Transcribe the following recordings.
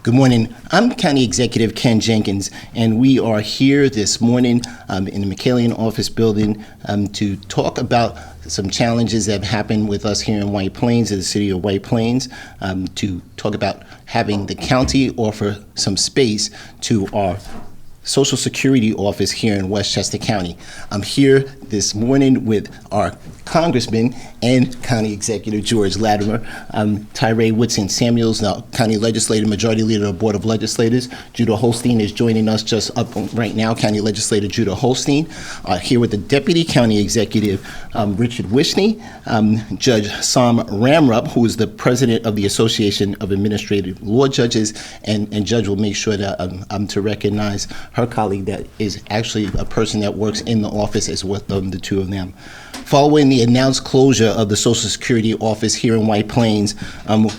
Good morning. I'm County Executive Ken Jenkins, and we are here this morning in the McKallion office building to talk about some challenges that have happened with us here in White Plains, in the city of White Plains, to talk about having the county offer some space to our Social Security office here in Westchester County. I'm here this morning with our Congressman and County Executive George Latimer, Tyree Woodson Samuels, now County Legislator, Majority Leader of the Board of Legislators. Judah Holstein is joining us just up right now, County Legislator Judah Holstein. Here with the Deputy County Executive, Richard Wishney, Judge Sam Ramrup, who is the President of the Association of Administrative Law Judges, and Judge will make sure that I'm to recognize her colleague that is actually a person that works in the office as well, the two of them. Following the announced closure of the Social Security office here in White Plains,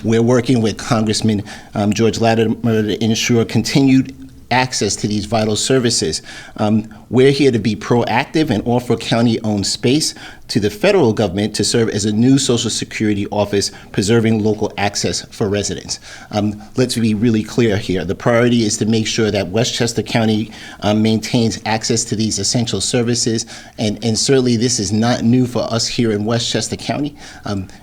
we're working with Congressman George Latimer to ensure continued access to these vital services. We're here to be proactive and offer county-owned space to the federal government to serve as a new Social Security office, preserving local access for residents. Let's be really clear here. The priority is to make sure that Westchester County maintains access to these essential services, and certainly this is not new for us here in Westchester County.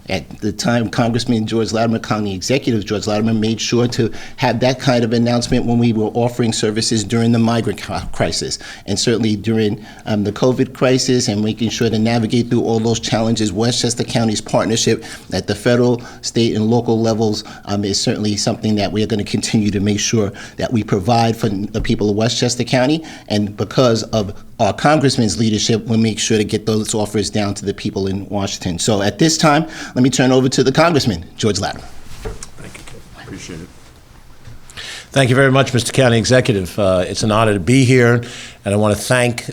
At the time, Congressman George Latimer, County Executive George Latimer, made sure to have that kind of announcement when we were offering services during the migrant crisis, and certainly during the COVID crisis, and making sure to navigate through all those challenges. Westchester County's partnership at the federal, state, and local levels is certainly something that we're going to continue to make sure that we provide for the people of Westchester County, and because of our Congressman's leadership, we'll make sure to get those offers down to the people in Washington. So at this time, let me turn over to the Congressman, George Latimer. Thank you, Ken. Appreciate it. Thank you very much, Mr. County Executive. It's an honor to be here, and I want to thank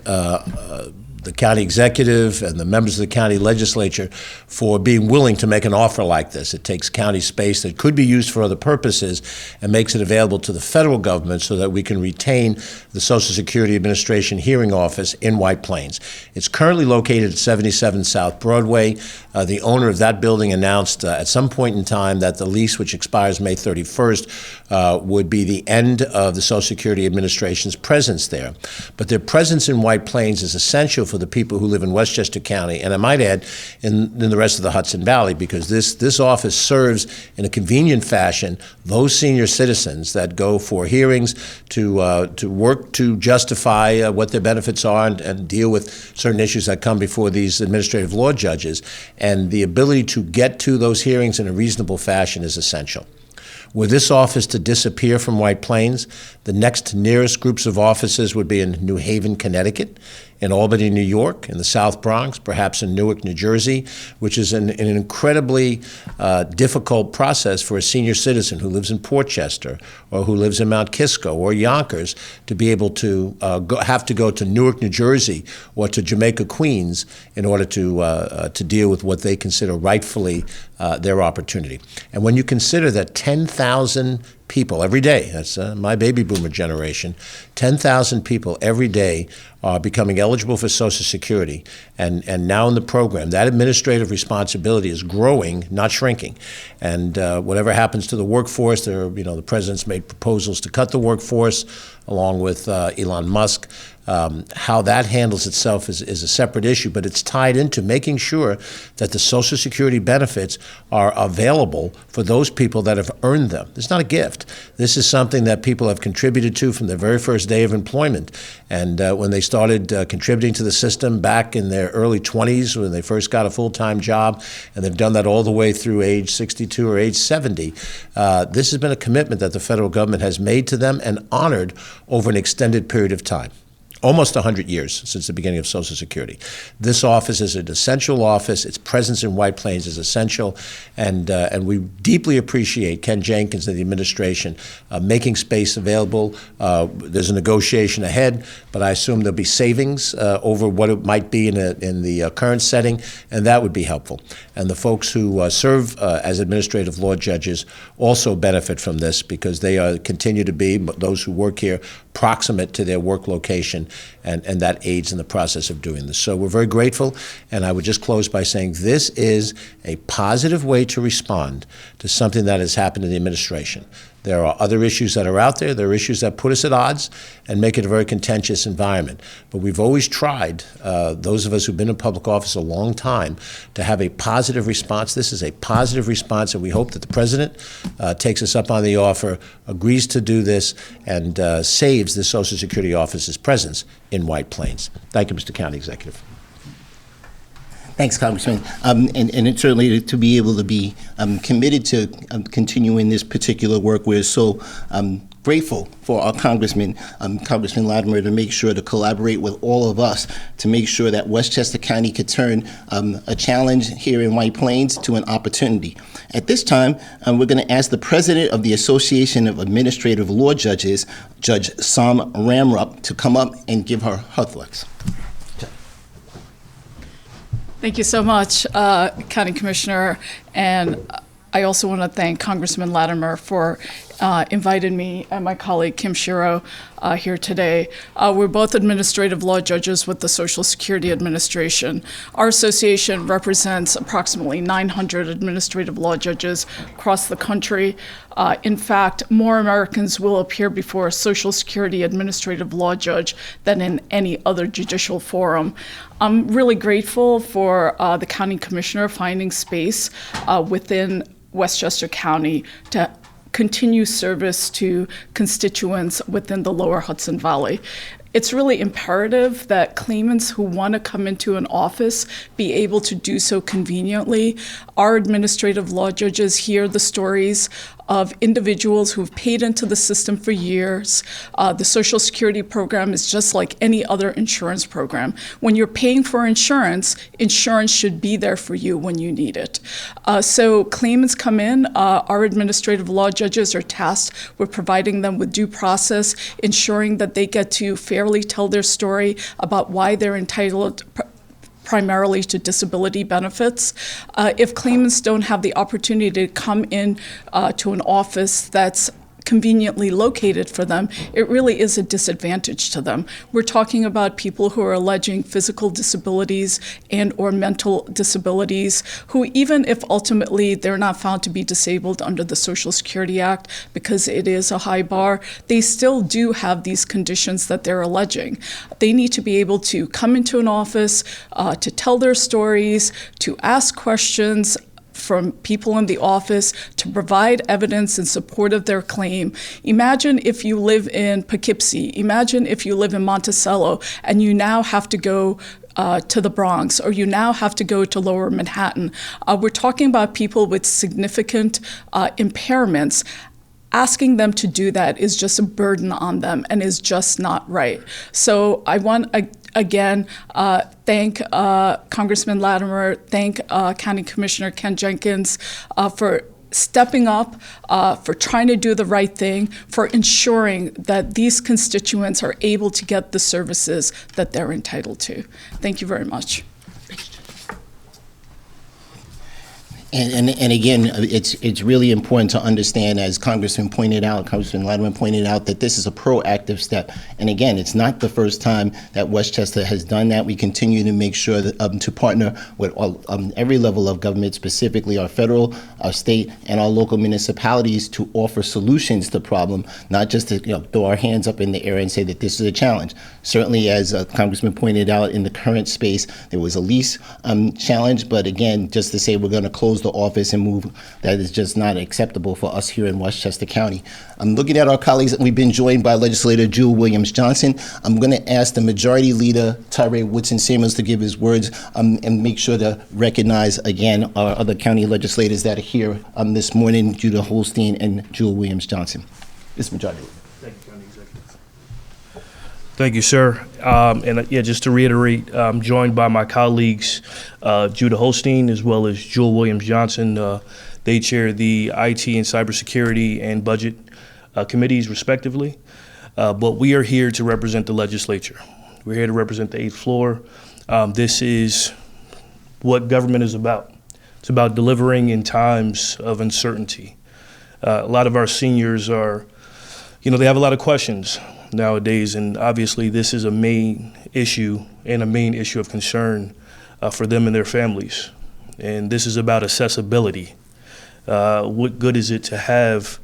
the county executive and the members of the county legislature for being willing to make an offer like this. It takes county space that could be used for other purposes and makes it available to the federal government so that we can retain the Social Security Administration hearing office in White Plains. It's currently located at 77 South Broadway. The owner of that building announced at some point in time that the lease, which expires May 31st, would be the end of the Social Security Administration's presence there. But their presence in White Plains is essential for the people who live in Westchester County, and I might add, in the rest of the Hudson Valley, because this office serves in a convenient fashion those senior citizens that go for hearings to work to justify what their benefits are and deal with certain issues that come before these administrative law judges, and the ability to get to those hearings in a reasonable fashion is essential. Were this office to disappear from White Plains, the next nearest groups of offices would be in New Haven, Connecticut, in Albany, New York, in the South Bronx, perhaps in Newark, New Jersey, which is an incredibly difficult process for a senior citizen who lives in Portchester or who lives in Mount Kisco or Yonkers to be able to have to go to Newark, New Jersey or to Jamaica, Queens in order to deal with what they consider rightfully their opportunity. And when you consider that 10,000 people every day, that's my baby boomer generation, 10,000 people every day are becoming eligible for Social Security, and now in the program, that administrative responsibility is growing, not shrinking. And whatever happens to the workforce, the president's made proposals to cut the workforce, along with Elon Musk. How that handles itself is a separate issue, but it's tied into making sure that the Social Security benefits are available for those people that have earned them. It's not a gift. This is something that people have contributed to from their very first day of employment. And when they started contributing to the system back in their early 20s, when they first got a full-time job, and they've done that all the way through age 62 or age 70, this has been a commitment that the federal government has made to them and honored over an extended period of time. Almost 100 years since the beginning of Social Security. This office is an essential office. Its presence in White Plains is essential, and we deeply appreciate Ken Jenkins and the administration making space available. There's a negotiation ahead, but I assume there'll be savings over what it might be in the current setting, and that would be helpful. And the folks who serve as administrative law judges also benefit from this because they continue to be, those who work here, proximate to their work location, and that aids in the process of doing this. So we're very grateful, and I would just close by saying this is a positive way to respond to something that has happened in the administration. There are other issues that are out there. There are issues that put us at odds and make it a very contentious environment. But we've always tried, those of us who've been in public office a long time, to have a positive response. This is a positive response, and we hope that the President takes us up on the offer, agrees to do this, and saves the Social Security Office's presence in White Plains. Thank you, Mr. County Executive. Thanks, Congressman. And it's certainly to be able to be committed to continuing this particular work. We're so grateful for our Congressman Latimer, to make sure to collaborate with all of us to make sure that Westchester County could turn a challenge here in White Plains to an opportunity. At this time, we're going to ask the President of the Association of Administrative Law Judges, Judge Sam Ramrup, to come up and give her thoughts. Thank you so much, County Commissioner, and I also want to thank Congressman Latimer for inviting me and my colleague Kim Shiro here today. We're both administrative law judges with the Social Security Administration. Our association represents approximately 900 administrative law judges across the country. In fact, more Americans will appear before a Social Security administrative law judge than in any other judicial forum. I'm really grateful for the County Commissioner finding space within Westchester County to continue service to constituents within the Lower Hudson Valley. It's really imperative that claimants who want to come into an office be able to do so conveniently. Our administrative law judges hear the stories of individuals who've paid into the system for years. The Social Security program is just like any other insurance program. When you're paying for insurance, insurance should be there for you when you need it. So claimants come in, our administrative law judges are tasked with providing them with due process, ensuring that they get to fairly tell their story about why they're entitled primarily to disability benefits. If claimants don't have the opportunity to come in to an office that's conveniently located for them, it really is a disadvantage to them. We're talking about people who are alleging physical disabilities and or mental disabilities, who even if ultimately they're not found to be disabled under the Social Security Act, because it is a high bar, they still do have these conditions that they're alleging. They need to be able to come into an office, to tell their stories, to ask questions from people in the office, to provide evidence in support of their claim. Imagine if you live in Poughkeepsie, imagine if you live in Monticello, and you now have to go to the Bronx, or you now have to go to Lower Manhattan. We're talking about people with significant impairments. Asking them to do that is just a burden on them and is just not right. So I want again thank Congressman Latimer, thank County Commissioner Ken Jenkins for stepping up, for trying to do the right thing, for ensuring that these constituents are able to get the services that they're entitled to. Thank you very much. And again, it's really important to understand, as Congressman Latimer pointed out, that this is a proactive step. And again, it's not the first time that Westchester has done that. We continue to make sure that, to partner with every level of government, specifically our federal, our state, and our local municipalities, to offer solutions to the problem, not just to throw our hands up in the air and say that this is a challenge. Certainly, as Congressman pointed out, in the current space, there was a lease challenge, but again, just to say we're going to close the office and move, that is just not acceptable for us here in Westchester County. I'm looking at our colleagues. We've been joined by Legislator Jewel Williams-Johnson. I'm going to ask the Majority Leader, Tyree Woodson-Samuels, to give his words and make sure to recognize again our other county legislators that are here this morning, Judah Holstein and Jewel Williams-Johnson. Mr. Majority Leader. Thank you, County Executive. Thank you, sir. Just to reiterate, I'm joined by my colleagues, Judah Holstein, as well as Jewel Williams-Johnson. They chair the IT and cybersecurity and budget committees, respectively. But we are here to represent the legislature. We're here to represent the 8th floor. This is what government is about. It's about delivering in times of uncertainty. A lot of our seniors are, they have a lot of questions nowadays, and obviously this is a main issue and a main issue of concern for them and their families. And this is about accessibility. What good is it to have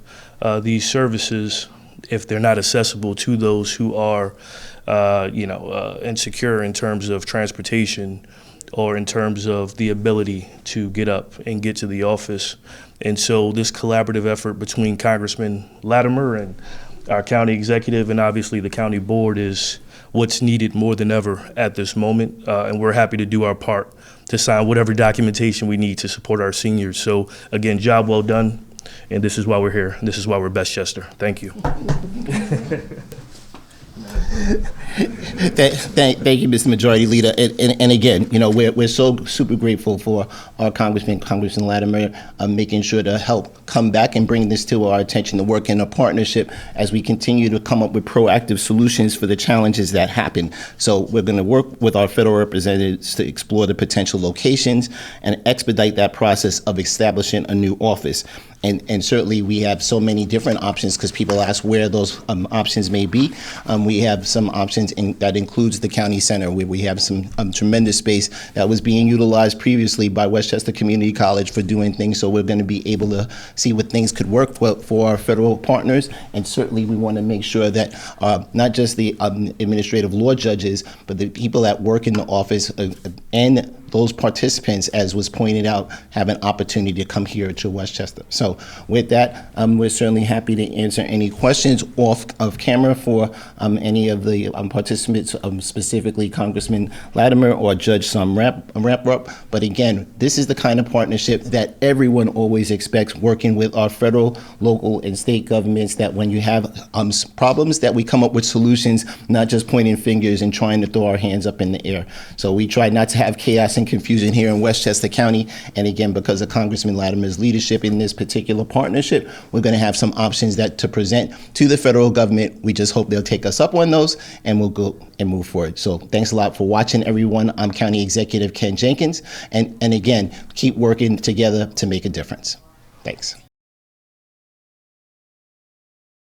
these services if they're not accessible to those who are, insecure in terms of transportation or in terms of the ability to get up and get to the office. And so this collaborative effort between Congressman Latimer and our county executive and obviously the county board is what's needed more than ever at this moment. And we're happy to do our part to sign whatever documentation we need to support our seniors. So again, job well done. And this is why we're here. This is why we're Westchester. Thank you. Thank you, Mr. Majority Leader. And again, we're so super grateful for our Congressman Latimer, making sure to help come back and bring this to our attention, to work in a partnership as we continue to come up with proactive solutions for the challenges that happen. So we're going to work with our federal representatives to explore the potential locations and expedite that process of establishing a new office. And certainly we have so many different options because people ask where those options may be. We have some options that includes the county center, where we have some tremendous space that was being utilized previously by Westchester Community College for doing things. So we're going to be able to see what things could work for our federal partners. And certainly we want to make sure that not just the administrative law judges, but the people that work in the office and those participants, as was pointed out, have an opportunity to come here to Westchester. So with that, we're certainly happy to answer any questions off of camera for any of the participants, specifically Congressman Latimer or Judge Samrup. But again, this is the kind of partnership that everyone always expects, working with our federal, local, and state governments, that when you have problems, that we come up with solutions, not just pointing fingers and trying to throw our hands up in the air. So we try not to have chaos and confusion here in Westchester County. And again, because of Congressman Latimer's leadership in this particular partnership, we're going to have some options to present to the federal government. We just hope they'll take us up on those, and we'll go and move forward. So thanks a lot for watching, everyone. I'm County Executive Ken Jenkins. And again, keep working together to make a difference. Thanks.